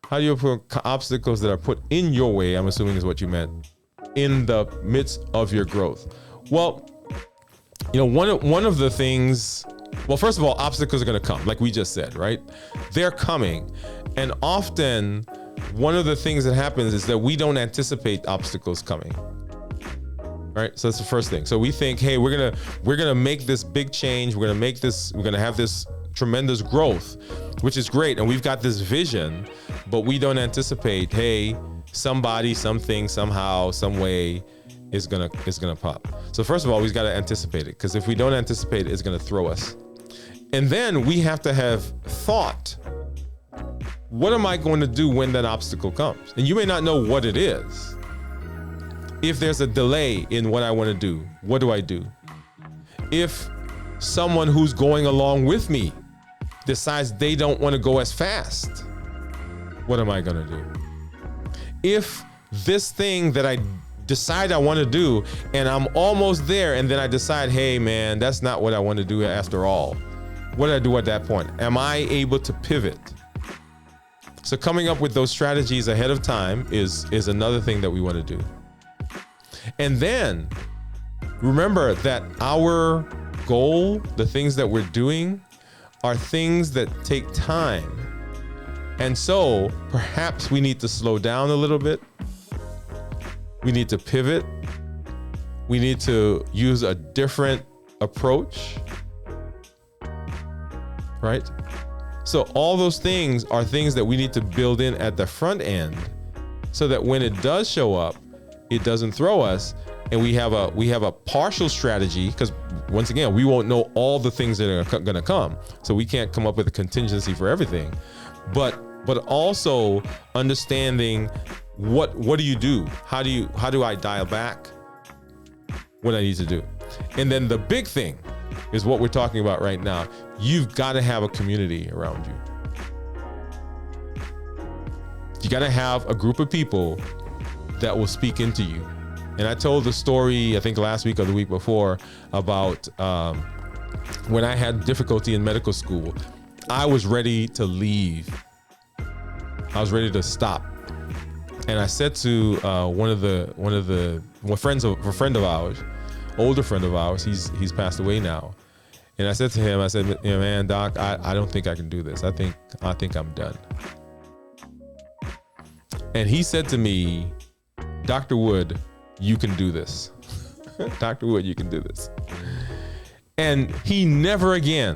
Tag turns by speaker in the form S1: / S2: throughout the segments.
S1: How do you overcome obstacles that are put in your way? I'm assuming is what you meant, in the midst of your growth. Well, one of the things, well, first of all, obstacles are going to come, like we just said, right? They're coming. And often one of the things that happens is that we don't anticipate obstacles coming. Right? So that's the first thing. So we think, hey, we're gonna make this big change. We're gonna have this tremendous growth, which is great. And we've got this vision, but we don't anticipate, hey, somebody, something, somehow, some way is gonna pop. So first of all, we've got to anticipate it, because if we don't anticipate it, it's gonna throw us. And then we have to have thought. What am I going to do when that obstacle comes? And you may not know what it is. If there's a delay in what I want to do, what do I do? If someone who's going along with me decides they don't want to go as fast, what am I going to do? If this thing that I decide I want to do and I'm almost there, and then I decide, hey man, that's not what I want to do after all, what do I do at that point? Am I able to pivot? So coming up with those strategies ahead of time is another thing that we want to do. And then remember that our goal, the things that we're doing, are things that take time. And so perhaps we need to slow down a little bit. We need to pivot. We need to use a different approach, right? So all those things are things that we need to build in at the front end, so that when it does show up, it doesn't throw us, and we have a partial strategy, because once again, we won't know all the things that are going to come, so we can't come up with a contingency for everything. But also understanding what do you do? How do I dial back what I need to do? And then the big thing is what we're talking about right now. You've got to have a community around you. You got to have a group of people that will speak into you. And I told the story, I think last week or the week before, about when I had difficulty in medical school. I was ready to leave. I was ready to stop. And I said to a friend of ours, older friend of ours, he's passed away now. And I said to him, I said, man, doc, I don't think I can do this. I think I'm done. And he said to me, Dr. Wood, you can do this. Dr. Wood, you can do this. And he never again,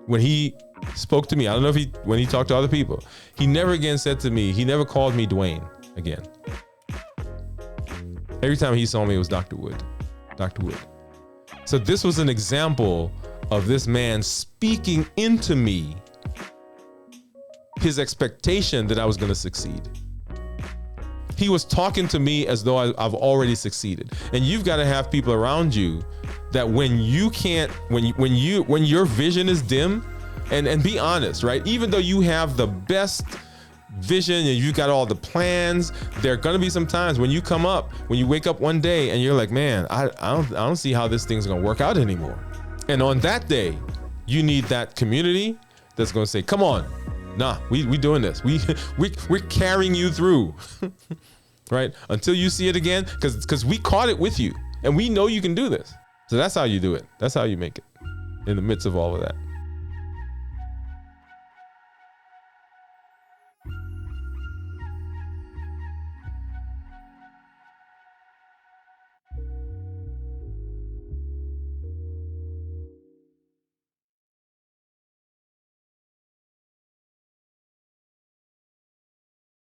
S1: when he spoke to me, I don't know if when he talked to other people, he never again said to me, he never called me Dwayne again. Every time he saw me, it was Dr. Wood, Dr. Wood. So this was an example of this man speaking into me his expectation that I was going to succeed. He was talking to me as though I've already succeeded. And you've got to have people around you that when you can't, when your vision is dim, and be honest, right? Even though you have the best vision and you got all the plans, there are going to be some times when you come up, when you wake up one day and you're like, man, I don't see how this thing's going to work out anymore. And on that day, you need that community that's going to say, come on, nah, we doing this. We're carrying you through, right? Until you see it again, because we caught it with you and we know you can do this. So that's how you do it. That's how you make it in the midst of all of that.